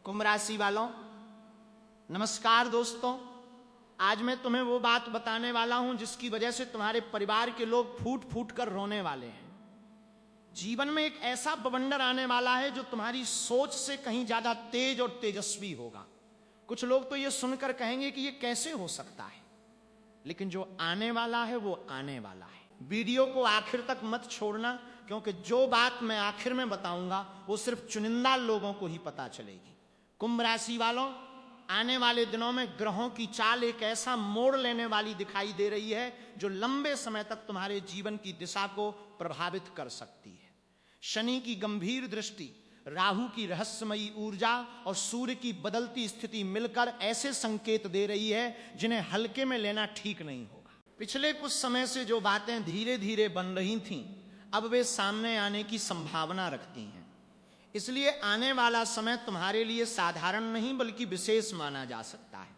कुंभ राशि वालों, नमस्कार दोस्तों। आज मैं तुम्हें वो बात बताने वाला हूं जिसकी वजह से तुम्हारे परिवार के लोग फूट फूट कर रोने वाले हैं। जीवन में एक ऐसा बवंडर आने वाला है जो तुम्हारी सोच से कहीं ज्यादा तेज और तेजस्वी होगा। कुछ लोग तो ये सुनकर कहेंगे कि ये कैसे हो सकता है, लेकिन जो आने वाला है वो आने वाला है। वीडियो को आखिर तक मत छोड़ना, क्योंकि जो बात मैं आखिर में बताऊंगा वो सिर्फ चुनिंदा लोगों को ही पता चलेगी। कुंभ राशि वालों, आने वाले दिनों में ग्रहों की चाल एक ऐसा मोड़ लेने वाली दिखाई दे रही है जो लंबे समय तक तुम्हारे जीवन की दिशा को प्रभावित कर सकती है। शनि की गंभीर दृष्टि, राहु की रहस्यमयी ऊर्जा और सूर्य की बदलती स्थिति मिलकर ऐसे संकेत दे रही है जिन्हें हल्के में लेना ठीक नहीं होगा। पिछले कुछ समय से जो बातें धीरे धीरे बन रही थीं, अब वे सामने आने की संभावना रखती हैं। इसलिए आने वाला समय तुम्हारे लिए साधारण नहीं बल्कि विशेष माना जा सकता है।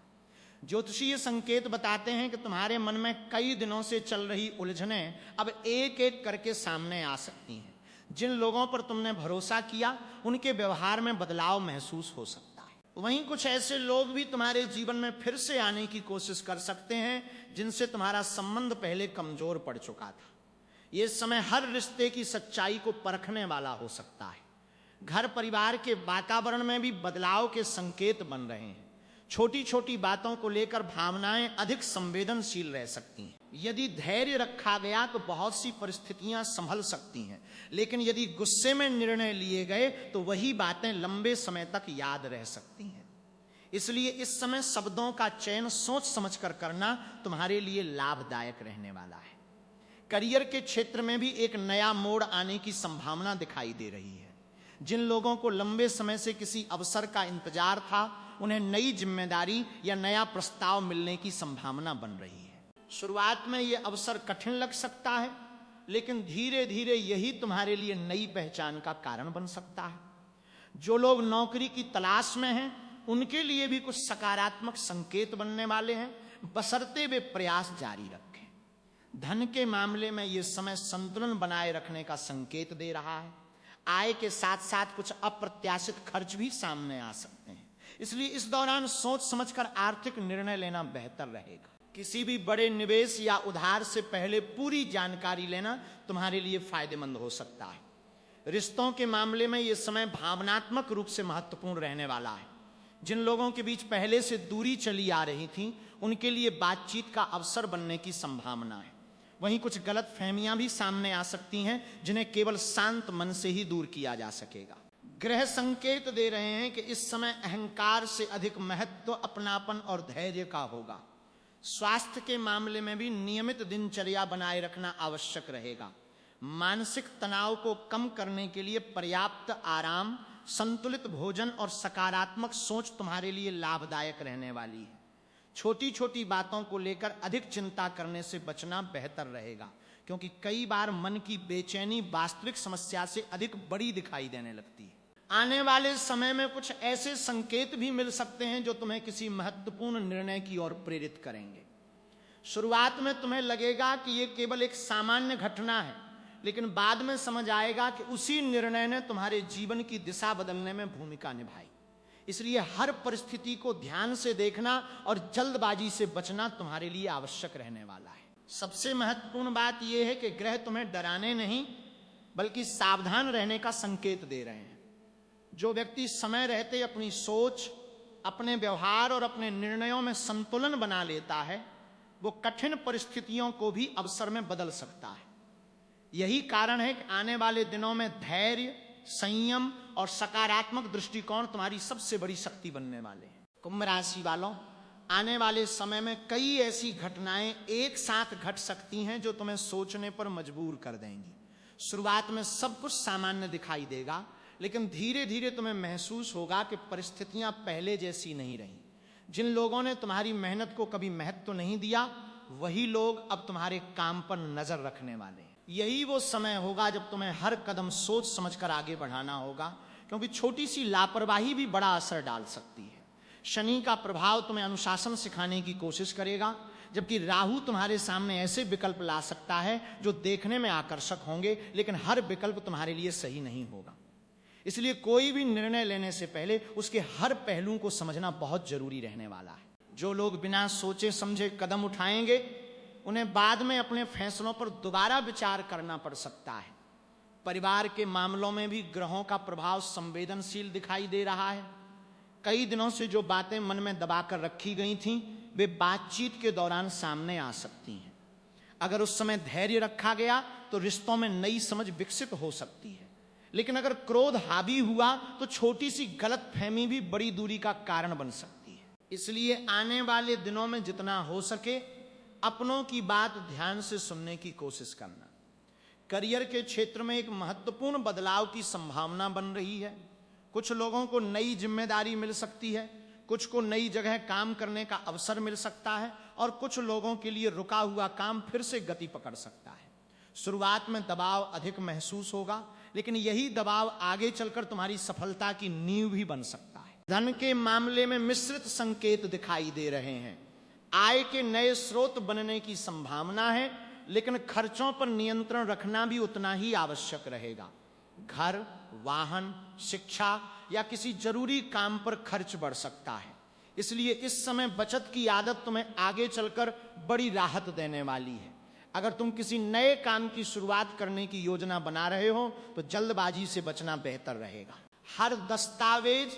ज्योतिषीय संकेत बताते हैं कि तुम्हारे मन में कई दिनों से चल रही उलझनें अब एक एक करके सामने आ सकती हैं। जिन लोगों पर तुमने भरोसा किया उनके व्यवहार में बदलाव महसूस हो सकता है। वहीं कुछ ऐसे लोग भी तुम्हारे जीवन में फिर से आने की कोशिश कर सकते हैं जिनसे तुम्हारा संबंध पहले कमजोर पड़ चुका था। यह समय हर रिश्ते की सच्चाई को परखने वाला हो सकता है। घर परिवार के वातावरण में भी बदलाव के संकेत बन रहे हैं। छोटी छोटी बातों को लेकर भावनाएं अधिक संवेदनशील रह सकती हैं। यदि धैर्य रखा गया तो बहुत सी परिस्थितियां संभल सकती हैं, लेकिन यदि गुस्से में निर्णय लिए गए तो वही बातें लंबे समय तक याद रह सकती हैं। इसलिए इस समय शब्दों का चयन सोच समझकर करना तुम्हारे लिए लाभदायक रहने वाला है। करियर के क्षेत्र में भी एक नया मोड़ आने की संभावना दिखाई दे रही है। जिन लोगों को लंबे समय से किसी अवसर का इंतजार था, उन्हें नई जिम्मेदारी या नया प्रस्ताव मिलने की संभावना बन रही है। शुरुआत में यह अवसर कठिन लग सकता है, लेकिन धीरे धीरे यही तुम्हारे लिए नई पहचान का कारण बन सकता है। जो लोग नौकरी की तलाश में हैं, उनके लिए भी कुछ सकारात्मक संकेत बनने वाले हैं, बशर्ते वे प्रयास जारी रखें। धन के मामले में यह समय संतुलन बनाए रखने का संकेत दे रहा है। आय के साथ साथ कुछ अप्रत्याशित खर्च भी सामने आ सकते हैं, इसलिए इस दौरान सोच समझकर आर्थिक निर्णय लेना बेहतर रहेगा। किसी भी बड़े निवेश या उधार से पहले पूरी जानकारी लेना तुम्हारे लिए फायदेमंद हो सकता है। रिश्तों के मामले में यह समय भावनात्मक रूप से महत्वपूर्ण रहने वाला है। जिन लोगों के बीच पहले से दूरी चली आ रही थी, उनके लिए बातचीत का अवसर बनने की संभावना है। वहीं कुछ गलत फहमियां भी सामने आ सकती हैं जिन्हें केवल शांत मन से ही दूर किया जा सकेगा। ग्रह संकेत दे रहे हैं कि इस समय अहंकार से अधिक महत्व अपनापन और धैर्य का होगा। स्वास्थ्य के मामले में भी नियमित दिनचर्या बनाए रखना आवश्यक रहेगा। मानसिक तनाव को कम करने के लिए पर्याप्त आराम, संतुलित भोजन और सकारात्मक सोच तुम्हारे लिए लाभदायक रहने वाली है। छोटी छोटी बातों को लेकर अधिक चिंता करने से बचना बेहतर रहेगा, क्योंकि कई बार मन की बेचैनी वास्तविक समस्या से अधिक बड़ी दिखाई देने लगती है। आने वाले समय में कुछ ऐसे संकेत भी मिल सकते हैं जो तुम्हें किसी महत्वपूर्ण निर्णय की ओर प्रेरित करेंगे। शुरुआत में तुम्हें लगेगा कि यह केवल एक सामान्य घटना है, लेकिन बाद में समझ आएगा कि उसी निर्णय ने तुम्हारे जीवन की दिशा बदलने में भूमिका निभाई। इसलिए हर परिस्थिति को ध्यान से देखना और जल्दबाजी से बचना तुम्हारे लिए आवश्यक रहने वाला है। सबसे महत्वपूर्ण बात यह है कि ग्रह तुम्हें डराने नहीं बल्कि सावधान रहने का संकेत दे रहे हैं। जो व्यक्ति समय रहते अपनी सोच, अपने व्यवहार और अपने निर्णयों में संतुलन बना लेता है, वो कठिन परिस्थितियों को भी अवसर में बदल सकता है। यही कारण है कि आने वाले दिनों में धैर्य, संयम और सकारात्मक दृष्टिकोण तुम्हारी सबसे बड़ी शक्ति बनने वाले हैं। कुंभ राशि वालों, आने वाले समय में कई ऐसी घटनाएं एक साथ घट सकती हैं जो तुम्हें सोचने पर मजबूर कर देंगी। शुरुआत में सब कुछ सामान्य दिखाई देगा, लेकिन धीरे धीरे तुम्हें महसूस होगा कि परिस्थितियां पहले जैसी नहीं रही। जिन लोगों ने तुम्हारी मेहनत को कभी महत्व नहीं दिया, वही लोग अब तुम्हारे काम पर नजर रखने वाले हैं। यही वो समय होगा जब तुम्हें हर कदम सोच समझकर आगे बढ़ाना होगा, क्योंकि छोटी सी लापरवाही भी बड़ा असर डाल सकती है। शनि का प्रभाव तुम्हें अनुशासन सिखाने की कोशिश करेगा, जबकि राहु तुम्हारे सामने ऐसे विकल्प ला सकता है जो देखने में आकर्षक होंगे, लेकिन हर विकल्प तुम्हारे लिए सही नहीं होगा। इसलिए कोई भी निर्णय लेने से पहले उसके हर पहलू को समझना बहुत जरूरी रहने वाला है। जो लोग बिना सोचे समझे कदम उठाएंगे उन्हें बाद में अपने फैसलों पर दोबारा विचार करना पड़ सकता है। परिवार के मामलों में भी ग्रहों का प्रभाव संवेदनशील दिखाई दे रहा है। कई दिनों से जो बातें मन में दबाकर रखी गई थीं वे बातचीत के दौरान सामने आ सकती हैं। अगर उस समय धैर्य रखा गया तो रिश्तों में नई समझ विकसित हो सकती है, लेकिन अगर क्रोध हावी हुआ तो छोटी सी गलतफहमी भी बड़ी दूरी का कारण बन सकती है। इसलिए आने वाले दिनों में जितना हो सके अपनों की बात ध्यान से सुनने की कोशिश करना। करियर के क्षेत्र में एक महत्वपूर्ण बदलाव की संभावना बन रही है। कुछ लोगों को नई जिम्मेदारी मिल सकती है, कुछ को नई जगह काम करने का अवसर मिल सकता है और कुछ लोगों के लिए रुका हुआ काम फिर से गति पकड़ सकता है। शुरुआत में दबाव अधिक महसूस होगा, लेकिन यही दबाव आगे चलकर तुम्हारी सफलता की नींव भी बन सकता है। धन के मामले में मिश्रित संकेत दिखाई दे रहे हैं। आय के नए स्रोत बनने की संभावना है, लेकिन खर्चों पर नियंत्रण रखना भी उतना ही आवश्यक रहेगा। घर, वाहन, शिक्षा या किसी जरूरी काम पर खर्च बढ़ सकता है। इसलिए इस समय बचत की आदत तुम्हें आगे चलकर बड़ी राहत देने वाली है। अगर तुम किसी नए काम की शुरुआत करने की योजना बना रहे हो तो जल्दबाजी से बचना बेहतर रहेगा। हर दस्तावेज,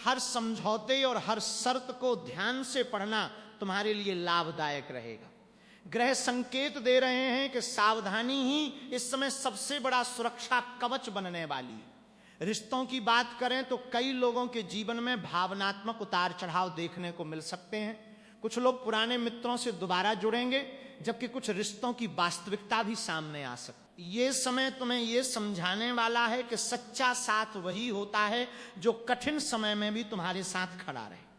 हर समझौते और हर शर्त को ध्यान से पढ़ना तुम्हारे लिए लाभदायक रहेगा। ग्रह संकेत दे रहे हैं कि सावधानी ही इस समय सबसे बड़ा सुरक्षा कवच बनने वाली है। रिश्तों की बात करें तो कई लोगों के जीवन में भावनात्मक उतार चढ़ाव देखने को मिल सकते हैं। कुछ लोग पुराने मित्रों से दोबारा जुड़ेंगे, जबकि कुछ रिश्तों की वास्तविकता भी सामने आ सकती है। ये समय तुम्हें ये समझाने वाला है कि सच्चा साथ वही होता है जो कठिन समय में भी तुम्हारे साथ खड़ा रहे।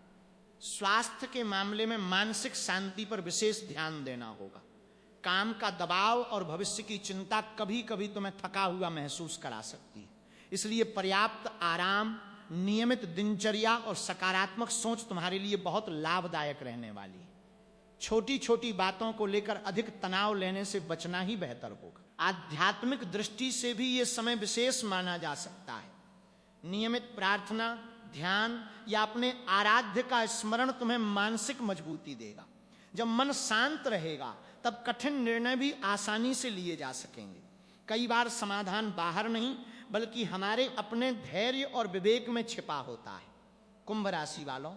स्वास्थ्य के मामले में मानसिक शांति पर विशेष ध्यान देना होगा। काम का दबाव और भविष्य की चिंता कभी कभी तुम्हें थका हुआ महसूस करा सकती है। इसलिए पर्याप्त आराम, नियमित दिनचर्या और सकारात्मक सोच तुम्हारे लिए बहुत लाभदायक रहने वाली है। छोटी छोटी बातों को लेकर अधिक तनाव लेने से बचना ही बेहतर होगा। आध्यात्मिक दृष्टि से भी यह समय विशेष माना जा सकता है। नियमित प्रार्थना, ध्यान या अपने आराध्य का स्मरण तुम्हें मानसिक मजबूती देगा। जब मन शांत रहेगा तब कठिन निर्णय भी आसानी से लिए जा सकेंगे। कई बार समाधान बाहर नहीं बल्कि हमारे अपने धैर्य और विवेक में छिपा होता है। कुंभ राशि वालों,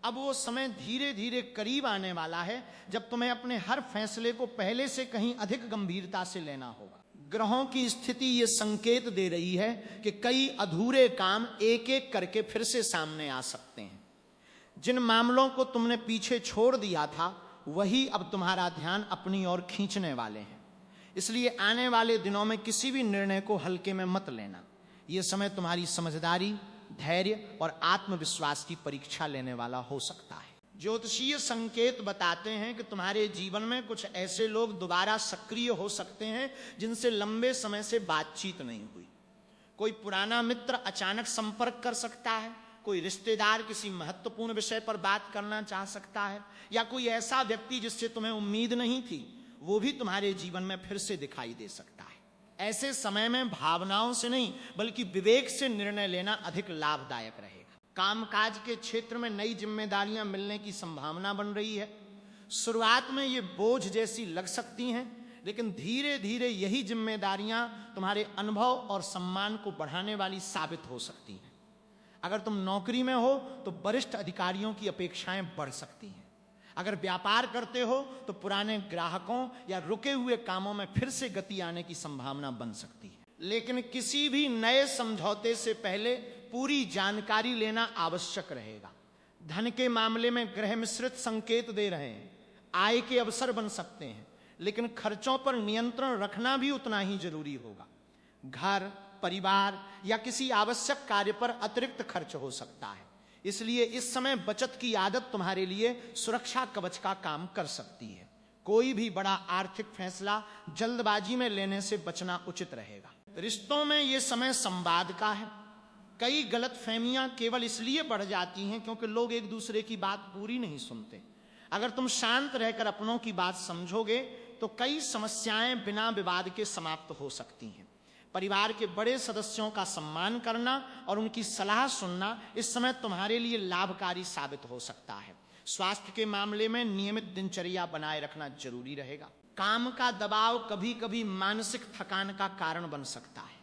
अब वो समय धीरे धीरे करीब आने वाला है जब तुम्हें अपने हर फैसले को पहले से कहीं अधिक गंभीरता से लेना होगा। ग्रहों की स्थिति ये संकेत दे रही है कि कई अधूरे काम एक एक करके फिर से सामने आ सकते हैं। जिन मामलों को तुमने पीछे छोड़ दिया था वही अब तुम्हारा ध्यान अपनी ओर खींचने वाले हैं। इसलिए आने वाले दिनों में किसी भी निर्णय को हल्के में मत लेना। यह समय तुम्हारी समझदारी, धैर्य और आत्मविश्वास की परीक्षा लेने वाला हो सकता है। ज्योतिषीय संकेत बताते हैं कि तुम्हारे जीवन में कुछ ऐसे लोग दोबारा सक्रिय हो सकते हैं जिनसे लंबे समय से बातचीत नहीं हुई। कोई पुराना मित्र अचानक संपर्क कर सकता है, कोई रिश्तेदार किसी महत्वपूर्ण विषय पर बात करना चाह सकता है, या कोई ऐसा व्यक्ति जिससे तुम्हें उम्मीद नहीं थी वो भी तुम्हारे जीवन में फिर से दिखाई दे सकता है। ऐसे समय में भावनाओं से नहीं बल्कि विवेक से निर्णय लेना अधिक लाभदायक रहेगा। कामकाज के क्षेत्र में नई जिम्मेदारियां मिलने की संभावना बन रही है। शुरुआत में ये बोझ जैसी लग सकती हैं, लेकिन धीरे धीरे यही जिम्मेदारियां तुम्हारे अनुभव और सम्मान को बढ़ाने वाली साबित हो सकती हैं। अगर तुम नौकरी में हो तो वरिष्ठ अधिकारियों की अपेक्षाएं बढ़ सकती हैं। अगर व्यापार करते हो तो पुराने ग्राहकों या रुके हुए कामों में फिर से गति आने की संभावना बन सकती है। लेकिन किसी भी नए समझौते से पहले पूरी जानकारी लेना आवश्यक रहेगा। धन के मामले में ग्रह मिश्रित संकेत दे रहे हैं। आय के अवसर बन सकते हैं, लेकिन खर्चों पर नियंत्रण रखना भी उतना ही जरूरी होगा। घर, परिवार या किसी आवश्यक कार्य पर अतिरिक्त खर्च हो सकता है। इसलिए इस समय बचत की आदत तुम्हारे लिए सुरक्षा कवच का काम कर सकती है। कोई भी बड़ा आर्थिक फैसला जल्दबाजी में लेने से बचना उचित रहेगा। रिश्तों में यह समय संवाद का है। कई गलतफहमियां केवल इसलिए बढ़ जाती हैं क्योंकि लोग एक दूसरे की बात पूरी नहीं सुनते। अगर तुम शांत रहकर अपनों की बात समझोगे तो कई समस्याएं बिना विवाद के समाप्त हो सकती हैं। परिवार के बड़े सदस्यों का सम्मान करना और उनकी सलाह सुनना इस समय तुम्हारे लिए लाभकारी साबित हो सकता है। स्वास्थ्य के मामले में नियमित दिनचर्या बनाए रखना जरूरी रहेगा। काम का दबाव कभी कभी मानसिक थकान का कारण बन सकता है,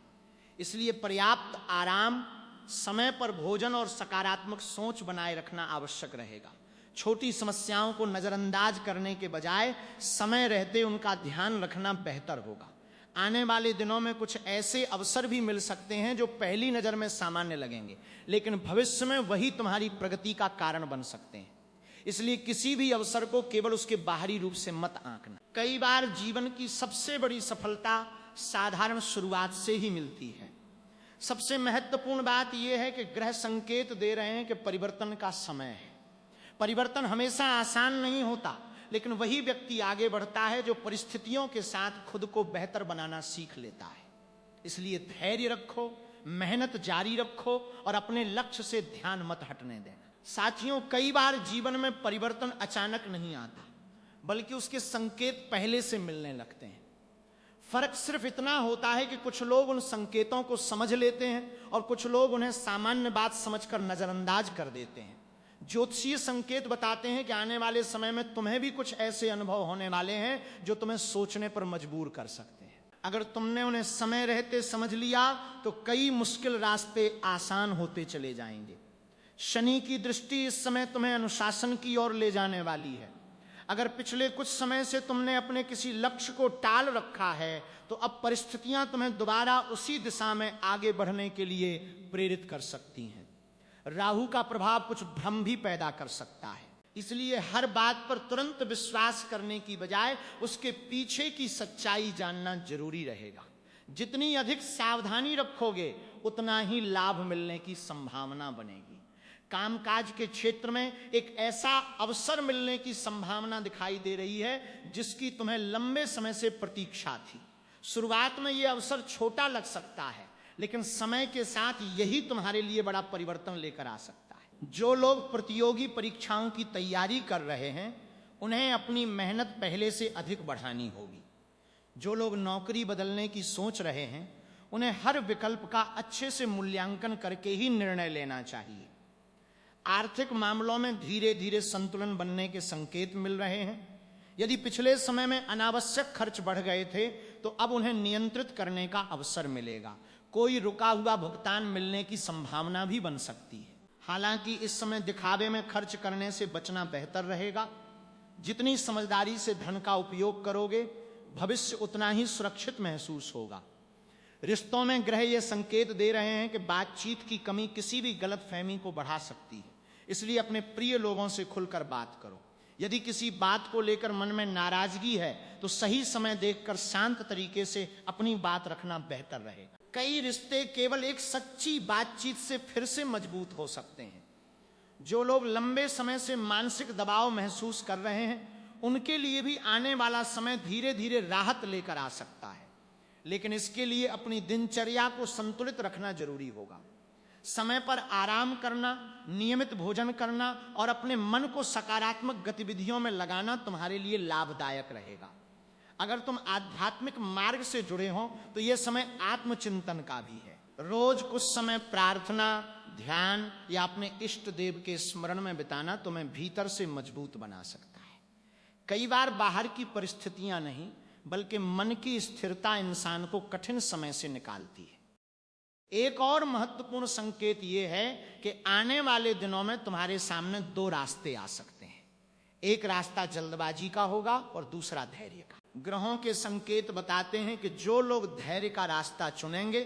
इसलिए पर्याप्त आराम, समय पर भोजन और सकारात्मक सोच बनाए रखना आवश्यक रहेगा। छोटी समस्याओं को नजरअंदाज करने के बजाय समय रहते उनका ध्यान रखना बेहतर होगा। आने वाले दिनों में कुछ ऐसे अवसर भी मिल सकते हैं जो पहली नजर में सामान्य लगेंगे, लेकिन भविष्य में वही तुम्हारी प्रगति का कारण बन सकते हैं। इसलिए किसी भी अवसर को केवल उसके बाहरी रूप से मत आंकना। कई बार जीवन की सबसे बड़ी सफलता साधारण शुरुआत से ही मिलती है। सबसे महत्वपूर्ण बात यह है कि ग्रह संकेत दे रहे हैं कि परिवर्तन का समय है। परिवर्तन हमेशा आसान नहीं होता, लेकिन वही व्यक्ति आगे बढ़ता है जो परिस्थितियों के साथ खुद को बेहतर बनाना सीख लेता है। इसलिए धैर्य रखो, मेहनत जारी रखो और अपने लक्ष्य से ध्यान मत हटने देना। साथियों, कई बार जीवन में परिवर्तन अचानक नहीं आता, बल्कि उसके संकेत पहले से मिलने लगते हैं। फर्क सिर्फ इतना होता है कि कुछ लोग उन संकेतों को समझ लेते हैं और कुछ लोग उन्हें सामान्य बात समझकर नजरअंदाज कर देते हैं। ज्योतिषीय संकेत बताते हैं कि आने वाले समय में तुम्हें भी कुछ ऐसे अनुभव होने वाले हैं जो तुम्हें सोचने पर मजबूर कर सकते हैं। अगर तुमने उन्हें समय रहते समझ लिया तो कई मुश्किल रास्ते आसान होते चले जाएंगे। शनि की दृष्टि इस समय तुम्हें अनुशासन की ओर ले जाने वाली है। अगर पिछले कुछ समय से तुमने अपने किसी लक्ष्य को टाल रखा है तो अब परिस्थितियां तुम्हें दोबारा उसी दिशा में आगे बढ़ने के लिए प्रेरित कर सकती हैं। राहु का प्रभाव कुछ भ्रम भी पैदा कर सकता है, इसलिए हर बात पर तुरंत विश्वास करने की बजाय उसके पीछे की सच्चाई जानना जरूरी रहेगा। जितनी अधिक सावधानी रखोगे उतना ही लाभ मिलने की संभावना बनेगी। कामकाज के क्षेत्र में एक ऐसा अवसर मिलने की संभावना दिखाई दे रही है जिसकी तुम्हें लंबे समय से प्रतीक्षा थी। शुरुआत में यह अवसर छोटा लग सकता है, लेकिन समय के साथ यही तुम्हारे लिए बड़ा परिवर्तन लेकर आ सकता है। जो लोग प्रतियोगी परीक्षाओं की तैयारी कर रहे हैं उन्हें अपनी मेहनत पहले से अधिक बढ़ानी होगी। जो लोग नौकरी बदलने की सोच रहे हैं उन्हें हर विकल्प का अच्छे से मूल्यांकन करके ही निर्णय लेना चाहिए। आर्थिक मामलों में धीरे धीरे संतुलन बनने के संकेत मिल रहे हैं। यदि पिछले समय में अनावश्यक खर्च बढ़ गए थे तो अब उन्हें नियंत्रित करने का अवसर मिलेगा। कोई रुका हुआ भुगतान मिलने की संभावना भी बन सकती है। हालांकि इस समय दिखावे में खर्च करने से बचना बेहतर रहेगा। जितनी समझदारी से धन का उपयोग करोगे भविष्य उतना ही सुरक्षित महसूस होगा। रिश्तों में ग्रह ये संकेत दे रहे हैं कि बातचीत की कमी किसी भी गलतफहमी को बढ़ा सकती है, इसलिए अपने प्रिय लोगों से खुलकर बात करो। यदि किसी बात को लेकर मन में नाराजगी है तो सही समय देखकर शांत तरीके से अपनी बात रखना बेहतर रहेगा। कई रिश्ते केवल एक सच्ची बातचीत से फिर से मजबूत हो सकते हैं। जो लोग लंबे समय से मानसिक दबाव महसूस कर रहे हैं उनके लिए भी आने वाला समय धीरे धीरे राहत लेकर आ सकता है, लेकिन इसके लिए अपनी दिनचर्या को संतुलित रखना जरूरी होगा। समय पर आराम करना, नियमित भोजन करना और अपने मन को सकारात्मक गतिविधियों में लगाना तुम्हारे लिए लाभदायक रहेगा। अगर तुम आध्यात्मिक मार्ग से जुड़े हो तो यह समय आत्मचिंतन का भी है। रोज कुछ समय प्रार्थना, ध्यान या अपने इष्ट देव के स्मरण में बिताना तुम्हें भीतर से मजबूत बना सकता है। कई बार बाहर की परिस्थितियां नहीं बल्कि मन की स्थिरता इंसान को कठिन समय से निकालती है। एक और महत्वपूर्ण संकेत यह है कि आने वाले दिनों में तुम्हारे सामने दो रास्ते आ सकते हैं। एक रास्ता जल्दबाजी का होगा और दूसरा धैर्य का। ग्रहों के संकेत बताते हैं कि जो लोग धैर्य का रास्ता चुनेंगे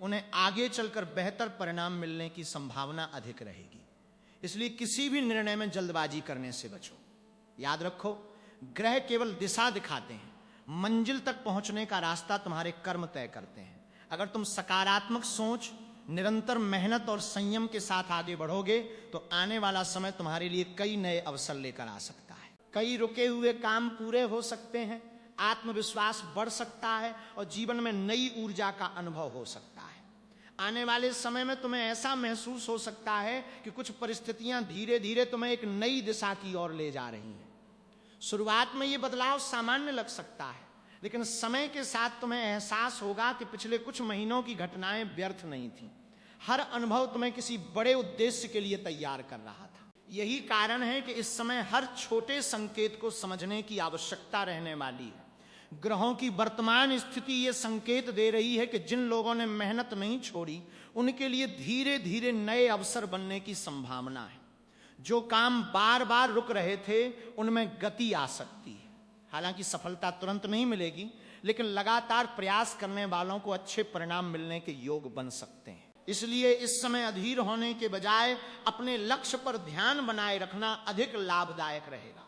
उन्हें आगे चलकर बेहतर परिणाम मिलने की संभावना अधिक रहेगी। इसलिए किसी भी निर्णय में जल्दबाजी करने से बचो। याद रखो, ग्रह केवल दिशा दिखाते हैं, मंजिल तक पहुंचने का रास्ता तुम्हारे कर्म तय करते हैं। अगर तुम सकारात्मक सोच, निरंतर मेहनत और संयम के साथ आगे बढ़ोगे तो आने वाला समय तुम्हारे लिए कई नए अवसर लेकर आ सकता है। कई रुके हुए काम पूरे हो सकते हैं, आत्मविश्वास बढ़ सकता है और जीवन में नई ऊर्जा का अनुभव हो सकता है। आने वाले समय में तुम्हें ऐसा महसूस हो सकता है कि कुछ परिस्थितियां धीरे धीरे तुम्हें एक नई दिशा की ओर ले जा रही हैं। शुरुआत में ये बदलाव सामान्य लग सकता है, लेकिन समय के साथ तुम्हें एहसास होगा कि पिछले कुछ महीनों की घटनाएं व्यर्थ नहीं थी। हर अनुभव तुम्हें किसी बड़े उद्देश्य के लिए तैयार कर रहा था। यही कारण है कि इस समय हर छोटे संकेत को समझने की आवश्यकता रहने वाली है। ग्रहों की वर्तमान स्थिति ये संकेत दे रही है कि जिन लोगों ने मेहनत नहीं छोड़ी उनके लिए धीरे धीरे नए अवसर बनने की संभावना है। जो काम बार बार रुक रहे थे उनमें गति आ सकती है। हालांकि सफलता तुरंत नहीं मिलेगी, लेकिन लगातार प्रयास करने वालों को अच्छे परिणाम मिलने के योग बन सकते हैं। इसलिए इस समय अधीर होने के बजाय अपने लक्ष्य पर ध्यान बनाए रखना अधिक लाभदायक रहेगा।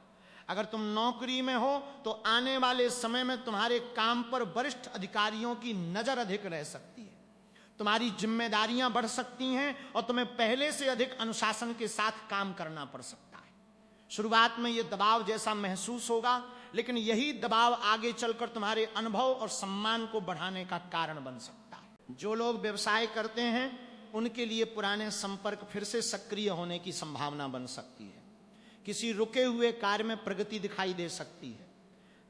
अगर तुम नौकरी में हो तो आने वाले समय में तुम्हारे काम पर वरिष्ठ अधिकारियों की नजर अधिक रह सकती है। तुम्हारी जिम्मेदारियां बढ़ सकती हैं और तुम्हें पहले से अधिक अनुशासन के साथ काम करना पड़ सकता है। शुरुआत में यह दबाव जैसा महसूस होगा, लेकिन यही दबाव आगे चलकर तुम्हारे अनुभव और सम्मान को बढ़ाने का कारण बन सकता है। जो लोग व्यवसाय करते हैं उनके लिए पुराने संपर्क फिर से सक्रिय होने की संभावना बन सकती है। किसी रुके हुए कार्य में प्रगति दिखाई दे सकती है।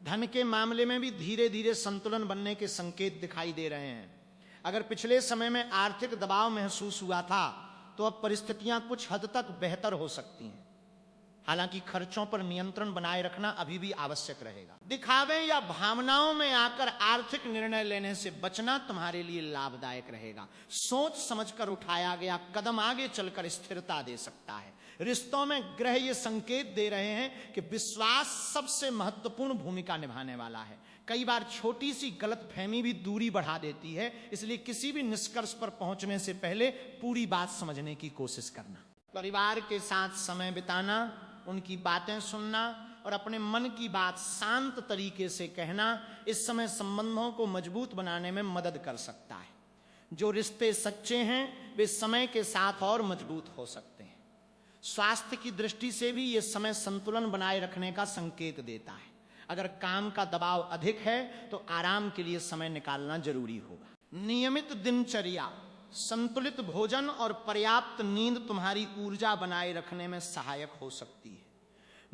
धन के मामले में भी धीरे धीरे संतुलन बनने के संकेत दिखाई दे रहे हैं। अगर पिछले समय में आर्थिक दबाव महसूस हुआ था तो अब परिस्थितियां कुछ हद तक बेहतर हो सकती हैं। हालांकि खर्चों पर नियंत्रण बनाए रखना अभी भी आवश्यक रहेगा। दिखावे या भावनाओं में आकर आर्थिक निर्णय लेने से बचना तुम्हारे लिए लाभदायक रहेगा। सोच समझकर उठाया गया कदम आगे चलकर स्थिरता दे सकता है। रिश्तों में ग्रह ये संकेत दे रहे हैं कि विश्वास सबसे महत्वपूर्ण भूमिका निभाने वाला है। कई बार छोटी सी गलतफहमी भी दूरी बढ़ा देती है, इसलिए किसी भी निष्कर्ष पर पहुंचने से पहले पूरी बात समझने की कोशिश करना। परिवार के साथ समय बिताना, उनकी बातें सुनना और अपने मन की बात शांत तरीके से कहना इस समय संबंधों को मजबूत बनाने में मदद कर सकता है। जो रिश्ते सच्चे हैं वे समय के साथ और मजबूत हो सकते हैं। स्वास्थ्य की दृष्टि से भी यह समय संतुलन बनाए रखने का संकेत देता है। अगर काम का दबाव अधिक है तो आराम के लिए समय निकालना जरूरी होगा। नियमित दिनचर्या, संतुलित भोजन और पर्याप्त नींद तुम्हारी ऊर्जा बनाए रखने में सहायक हो सकती है।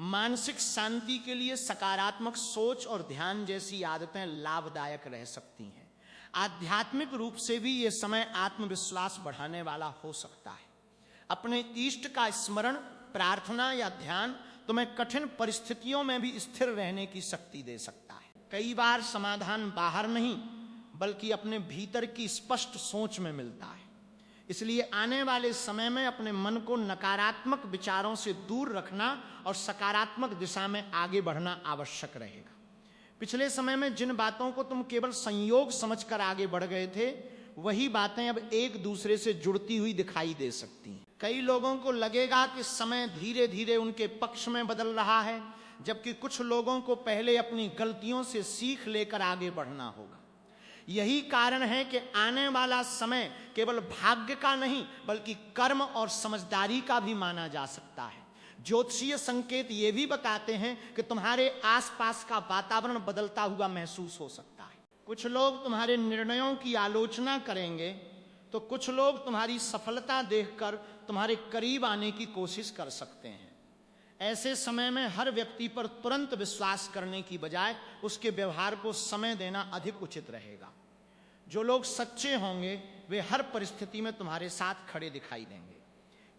मानसिक शांति के लिए सकारात्मक सोच और ध्यान जैसी आदतें लाभदायक रह सकती हैं। आध्यात्मिक रूप से भी यह समय आत्मविश्वास बढ़ाने वाला हो सकता है। अपने इष्ट का स्मरण, प्रार्थना या ध्यान तुम्हें कठिन परिस्थितियों में भी स्थिर रहने की शक्ति दे सकता है। कई बार समाधान बाहर नहीं बल्कि अपने भीतर की स्पष्ट सोच में मिलता है। इसलिए आने वाले समय में अपने मन को नकारात्मक विचारों से दूर रखना और सकारात्मक दिशा में आगे बढ़ना आवश्यक रहेगा। पिछले समय में जिन बातों को तुम केवल संयोग समझकर आगे बढ़ गए थे, वही बातें अब एक दूसरे से जुड़ती हुई दिखाई दे सकती हैं। कई लोगों को लगेगा कि समय धीरे धीरे उनके पक्ष में बदल रहा है, जबकि कुछ लोगों को पहले अपनी गलतियों से सीख लेकर आगे बढ़ना होगा। यही कारण है कि आने वाला समय केवल भाग्य का नहीं बल्कि कर्म और समझदारी का भी माना जा सकता है। ज्योतिषीय संकेत ये भी बताते हैं कि तुम्हारे आसपास का वातावरण बदलता हुआ महसूस हो सकता है। कुछ लोग तुम्हारे निर्णयों की आलोचना करेंगे तो कुछ लोग तुम्हारी सफलता देखकर तुम्हारे करीब आने की कोशिश कर सकते हैं। ऐसे समय में हर व्यक्ति पर तुरंत विश्वास करने की बजाय उसके व्यवहार को समय देना अधिक उचित रहेगा। जो लोग सच्चे होंगे वे हर परिस्थिति में तुम्हारे साथ खड़े दिखाई देंगे।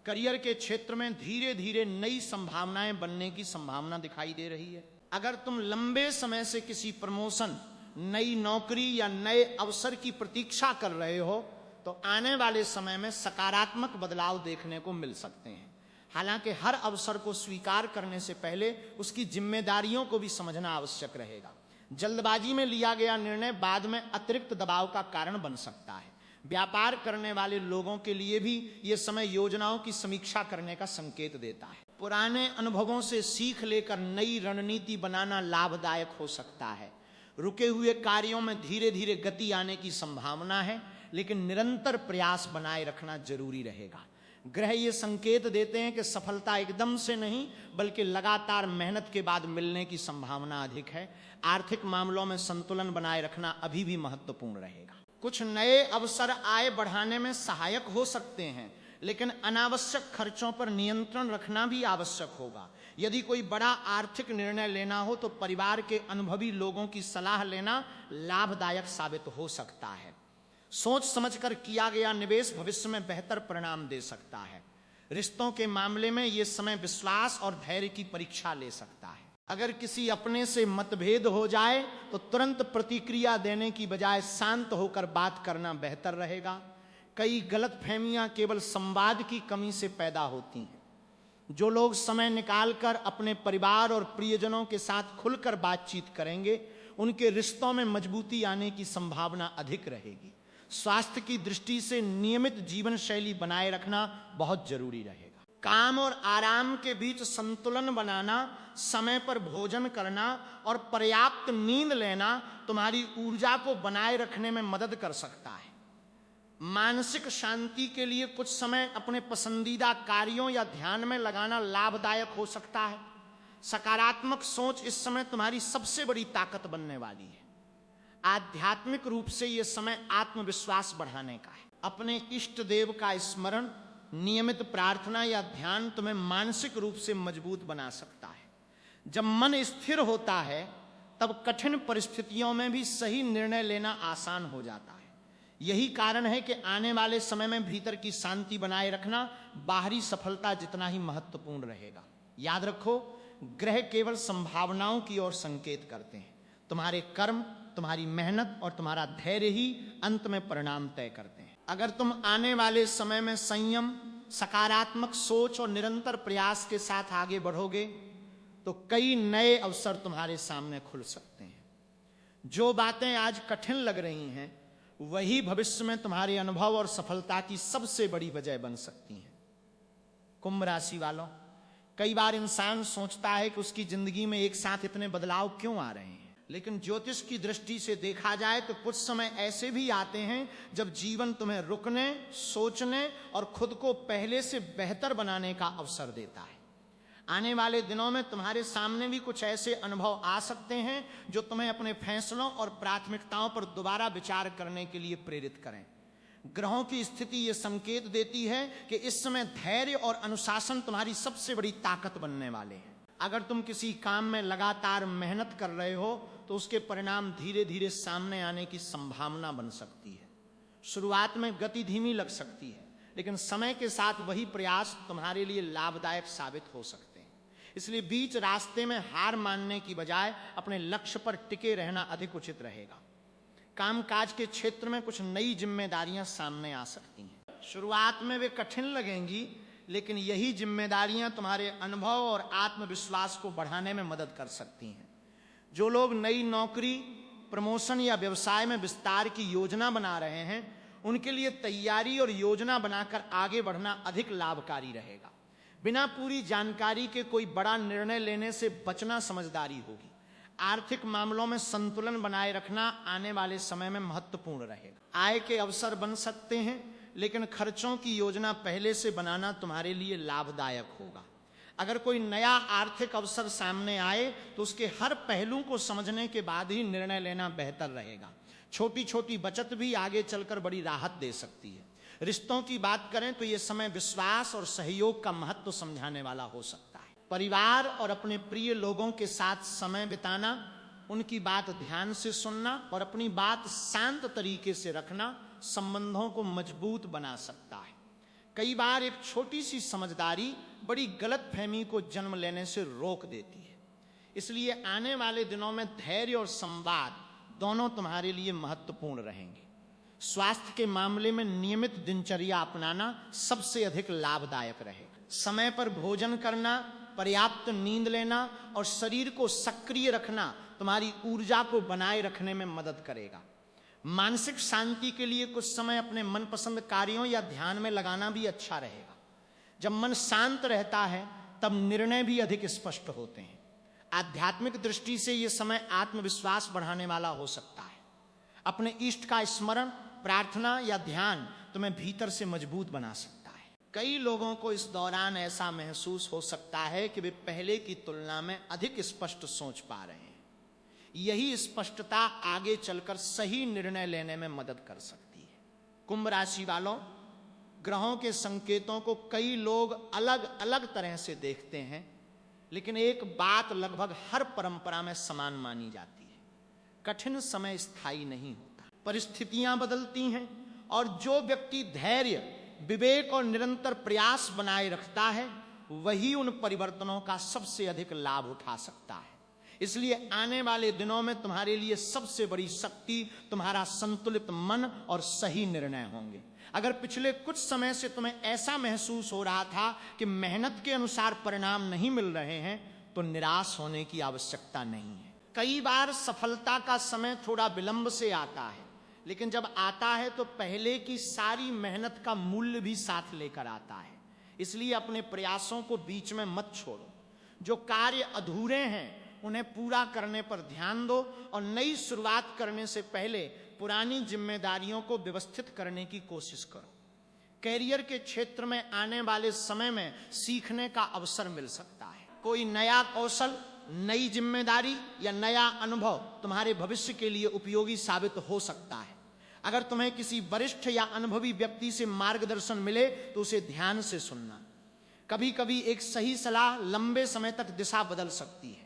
करियर के क्षेत्र में धीरे धीरे नई संभावनाएं बनने की संभावना दिखाई दे रही है। अगर तुम लंबे समय से किसी प्रमोशन, नई नौकरी या नए अवसर की प्रतीक्षा कर रहे हो तो आने वाले समय में सकारात्मक बदलाव देखने को मिल सकते हैं। हालांकि हर अवसर को स्वीकार करने से पहले उसकी जिम्मेदारियों को भी समझना आवश्यक रहेगा। जल्दबाजी में लिया गया निर्णय बाद में अतिरिक्त दबाव का कारण बन सकता है। व्यापार करने वाले लोगों के लिए भी यह समय योजनाओं की समीक्षा करने का संकेत देता है। पुराने अनुभवों से सीख लेकर नई रणनीति बनाना लाभदायक हो सकता है। रुके हुए कार्यों में धीरे धीरे गति आने की संभावना है, लेकिन निरंतर प्रयास बनाए रखना जरूरी रहेगा। ग्रह ये संकेत देते हैं कि सफलता एकदम से नहीं बल्कि लगातार मेहनत के बाद मिलने की संभावना अधिक है। आर्थिक मामलों में संतुलन बनाए रखना अभी भी महत्वपूर्ण रहेगा। कुछ नए अवसर आय बढ़ाने में सहायक हो सकते हैं, लेकिन अनावश्यक खर्चों पर नियंत्रण रखना भी आवश्यक होगा। यदि कोई बड़ा आर्थिक निर्णय लेना हो तो परिवार के अनुभवी लोगों की सलाह लेना लाभदायक साबित हो सकता है। सोच समझकर किया गया निवेश भविष्य में बेहतर परिणाम दे सकता है। रिश्तों के मामले में यह समय विश्वास और धैर्य की परीक्षा ले सकता है। अगर किसी अपने से मतभेद हो जाए तो तुरंत प्रतिक्रिया देने की बजाय शांत होकर बात करना बेहतर रहेगा। कई गलतफहमियां केवल संवाद की कमी से पैदा होती हैं। जो लोग समय निकालकर अपने परिवार और प्रियजनों के साथ खुलकर बातचीत करेंगे, उनके रिश्तों में मजबूती आने की संभावना अधिक रहेगी। स्वास्थ्य की दृष्टि से नियमित जीवन शैली बनाए रखना बहुत जरूरी रहेगा। काम और आराम के बीच संतुलन बनाना, समय पर भोजन करना और पर्याप्त नींद लेना तुम्हारी ऊर्जा को बनाए रखने में मदद कर सकता है। मानसिक शांति के लिए कुछ समय अपने पसंदीदा कार्यों या ध्यान में लगाना लाभदायक हो सकता है। सकारात्मक सोच इस समय तुम्हारी सबसे बड़ी ताकत बनने वाली है। आध्यात्मिक रूप से यह समय आत्मविश्वास बढ़ाने का है। अपने इष्ट देव का स्मरण, नियमित प्रार्थना या ध्यान तुम्हें मानसिक रूप से मजबूत बना सकता है। जब मन स्थिर होता है तब कठिन परिस्थितियों में भी सही निर्णय लेना आसान हो जाता है। यही कारण है कि आने वाले समय में भीतर की शांति बनाए रखना बाहरी सफलता जितना ही महत्वपूर्ण रहेगा। याद रखो, ग्रह केवल संभावनाओं की ओर संकेत करते हैं। तुम्हारे कर्म, तुम्हारी मेहनत और तुम्हारा धैर्य ही अंत में परिणाम तय करते हैं। अगर तुम आने वाले समय में संयम, सकारात्मक सोच और निरंतर प्रयास के साथ आगे बढ़ोगे तो कई नए अवसर तुम्हारे सामने खुल सकते हैं। जो बातें आज कठिन लग रही हैं वही भविष्य में तुम्हारे अनुभव और सफलता की सबसे बड़ी वजह बन सकती हैं। कुंभ राशि वालों, कई बार इंसान सोचता है कि उसकी जिंदगी में एक साथ इतने बदलाव क्यों आ रहे हैं, लेकिन ज्योतिष की दृष्टि से देखा जाए तो कुछ समय ऐसे भी आते हैं जब जीवन तुम्हें रुकने, सोचने और खुद को पहले से बेहतर बनाने का अवसर देता है। आने वाले दिनों में तुम्हारे सामने भी कुछ ऐसे अनुभव आ सकते हैं जो तुम्हें अपने फैसलों और प्राथमिकताओं पर दोबारा विचार करने के लिए प्रेरित करें। ग्रहों की स्थिति ये संकेत देती है कि इस समय धैर्य और अनुशासन तुम्हारी सबसे बड़ी ताकत बनने वाले हैं। अगर तुम किसी काम में लगातार मेहनत कर रहे हो तो उसके परिणाम धीरे धीरे सामने आने की संभावना बन सकती है। शुरुआत में गति धीमी लग सकती है, लेकिन समय के साथ वही प्रयास तुम्हारे लिए लाभदायक साबित हो सकते हैं। इसलिए बीच रास्ते में हार मानने की बजाय अपने लक्ष्य पर टिके रहना अधिक उचित रहेगा। कामकाज के क्षेत्र में कुछ नई जिम्मेदारियां सामने आ सकती हैं। शुरुआत में वे कठिन लगेंगी, लेकिन यही जिम्मेदारियां तुम्हारे अनुभव और आत्मविश्वास को बढ़ाने में मदद कर सकती हैं। जो लोग नई नौकरी, प्रमोशन या व्यवसाय में विस्तार की योजना बना रहे हैं, उनके लिए तैयारी और योजना बनाकर आगे बढ़ना अधिक लाभकारी रहेगा। बिना पूरी जानकारी के कोई बड़ा निर्णय लेने से बचना समझदारी होगी। आर्थिक मामलों में संतुलन बनाए रखना आने वाले समय में महत्वपूर्ण रहेगा। आय के अवसर बन सकते हैं, लेकिन खर्चों की योजना पहले से बनाना तुम्हारे लिए लाभदायक होगा। अगर कोई नया आर्थिक अवसर सामने आए तो उसके हर पहलू को समझने के बाद ही निर्णय लेना बेहतर रहेगा। छोटी छोटी बचत भी आगे चलकर बड़ी राहत दे सकती है। रिश्तों की बात करें तो यह समय विश्वास और सहयोग का महत्व समझाने वाला हो सकता है। परिवार और अपने प्रिय लोगों के साथ समय बिताना, उनकी बात ध्यान से सुनना और अपनी बात शांत तरीके से रखना संबंधों को मजबूत बना सकता है। कई बार एक छोटी सी समझदारी बड़ी गलतफहमी को जन्म लेने से रोक देती है। इसलिए आने वाले दिनों में धैर्य और संवाद दोनों तुम्हारे लिए महत्वपूर्ण रहेंगे। स्वास्थ्य के मामले में नियमित दिनचर्या अपनाना सबसे अधिक लाभदायक रहेगा। समय पर भोजन करना, पर्याप्त नींद लेना और शरीर को सक्रिय रखना तुम्हारी ऊर्जा को बनाए रखने में मदद करेगा। मानसिक शांति के लिए कुछ समय अपने मनपसंद कार्यों या ध्यान में लगाना भी अच्छा रहेगा। जब मन शांत रहता है तब निर्णय भी अधिक स्पष्ट होते हैं। आध्यात्मिक दृष्टि से यह समय आत्मविश्वास बढ़ाने वाला हो सकता है। अपने इष्ट का स्मरण, प्रार्थना या ध्यान तुम्हें भीतर से मजबूत बना सकता है। कई लोगों को इस दौरान ऐसा महसूस हो सकता है कि वे पहले की तुलना में अधिक स्पष्ट सोच पा रहे हैं। यही स्पष्टता आगे चलकर सही निर्णय लेने में मदद कर सकती है। कुंभ राशि वालों, ग्रहों के संकेतों को कई लोग अलग अलग तरह से देखते हैं, लेकिन एक बात लगभग हर परंपरा में समान मानी जाती है। कठिन समय स्थायी नहीं होता, परिस्थितियां बदलती हैं, और जो व्यक्ति धैर्य, विवेक और निरंतर प्रयास बनाए रखता है वही उन परिवर्तनों का सबसे अधिक लाभ उठा सकता है। इसलिए आने वाले दिनों में तुम्हारे लिए सबसे बड़ी शक्ति तुम्हारा संतुलित मन और सही निर्णय होंगे। अगर पिछले कुछ समय से तुम्हें ऐसा महसूस हो रहा था कि मेहनत के अनुसार परिणाम नहीं मिल रहे हैं, तो निराश होने की आवश्यकता नहीं है। कई बार सफलता का समय थोड़ा विलंब से आता है, लेकिन जब आता है तो पहले की सारी मेहनत का मूल्य भी साथ लेकर आता है। इसलिए अपने प्रयासों को बीच में मत छोड़ो। जो कार्य अधूरे हैं उन्हें पूरा करने पर ध्यान दो, और नई शुरुआत करने से पहले पुरानी जिम्मेदारियों को व्यवस्थित करने की कोशिश करो। कैरियर के क्षेत्र में आने वाले समय में सीखने का अवसर मिल सकता है। कोई नया कौशल, नई जिम्मेदारी या नया अनुभव तुम्हारे भविष्य के लिए उपयोगी साबित हो सकता है। अगर तुम्हें किसी वरिष्ठ या अनुभवी व्यक्ति से मार्गदर्शन मिले तो उसे ध्यान से सुनना। कभी कभी एक सही सलाह लंबे समय तक दिशा बदल सकती है।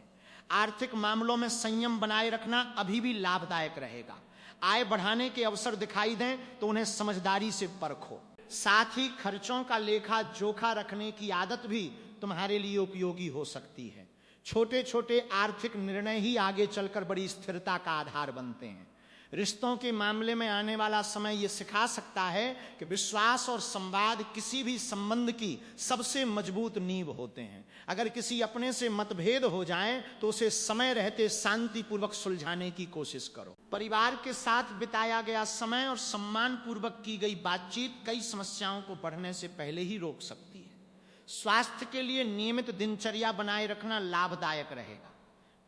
आर्थिक मामलों में संयम बनाए रखना अभी भी लाभदायक रहेगा। आय बढ़ाने के अवसर दिखाई दें तो उन्हें समझदारी से परखो। साथ ही खर्चों का लेखा जोखा रखने की आदत भी तुम्हारे लिए उपयोगी हो सकती है। छोटे छोटे आर्थिक निर्णय ही आगे चलकर बड़ी स्थिरता का आधार बनते हैं। रिश्तों के मामले में आने वाला समय यह सिखा सकता है कि विश्वास और संवाद किसी भी संबंध की सबसे मजबूत नींव होते हैं। अगर किसी अपने से मतभेद हो जाए तो उसे समय रहते शांतिपूर्वक सुलझाने की कोशिश करो। परिवार के साथ बिताया गया समय और सम्मान पूर्वक की गई बातचीत कई समस्याओं को बढ़ने से पहले ही रोक सकती है। स्वास्थ्य के लिए नियमित दिनचर्या बनाए रखना लाभदायक रहेगा।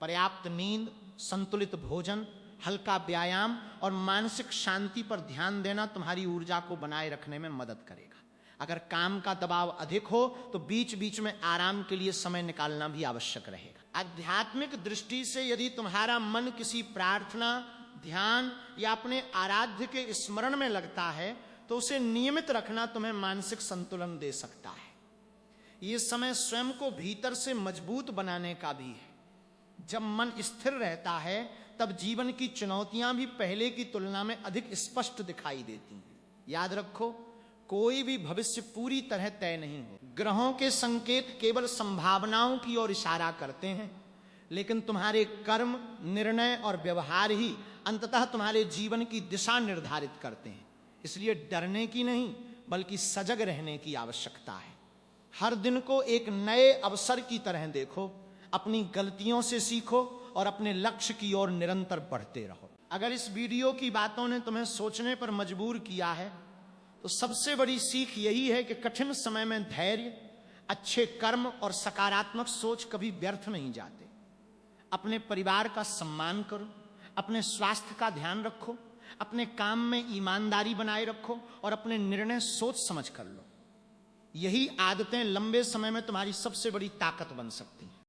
पर्याप्त नींद, संतुलित भोजन, हल्का व्यायाम और मानसिक शांति पर ध्यान देना तुम्हारी ऊर्जा को बनाए रखने में मदद करेगा। अगर काम का दबाव अधिक हो तो बीच बीच में आराम के लिए समय निकालना भी आवश्यक रहेगा। आध्यात्मिक दृष्टि से यदि तुम्हारा मन किसी प्रार्थना, ध्यान या अपने आराध्य के स्मरण में लगता है तो उसे नियमित रखना तुम्हें मानसिक संतुलन दे सकता है। ये समय स्वयं को भीतर से मजबूत बनाने का भी है। जब मन स्थिर रहता है तब जीवन की चुनौतियां भी पहले की तुलना में अधिक स्पष्ट दिखाई देती हैं। याद रखो, कोई भी भविष्य पूरी तरह तय नहीं हो। ग्रहों के संकेत केवल संभावनाओं की ओर इशारा करते हैं, लेकिन तुम्हारे कर्म, निर्णय और व्यवहार ही अंततः तुम्हारे जीवन की दिशा निर्धारित करते हैं। इसलिए डरने की नहीं बल्कि सजग रहने की आवश्यकता है। हर दिन को एक नए अवसर की तरह देखो। अपनी गलतियों से सीखो और अपने लक्ष्य की ओर निरंतर बढ़ते रहो। अगर इस वीडियो की बातों ने तुम्हें सोचने पर मजबूर किया है तो सबसे बड़ी सीख यही है कि कठिन समय में धैर्य, अच्छे कर्म और सकारात्मक सोच कभी व्यर्थ नहीं जाते। अपने परिवार का सम्मान करो, अपने स्वास्थ्य का ध्यान रखो, अपने काम में ईमानदारी बनाए रखो और अपने निर्णय सोच समझ कर लो। यही आदतें लंबे समय में तुम्हारी सबसे बड़ी ताकत बन सकती हैं।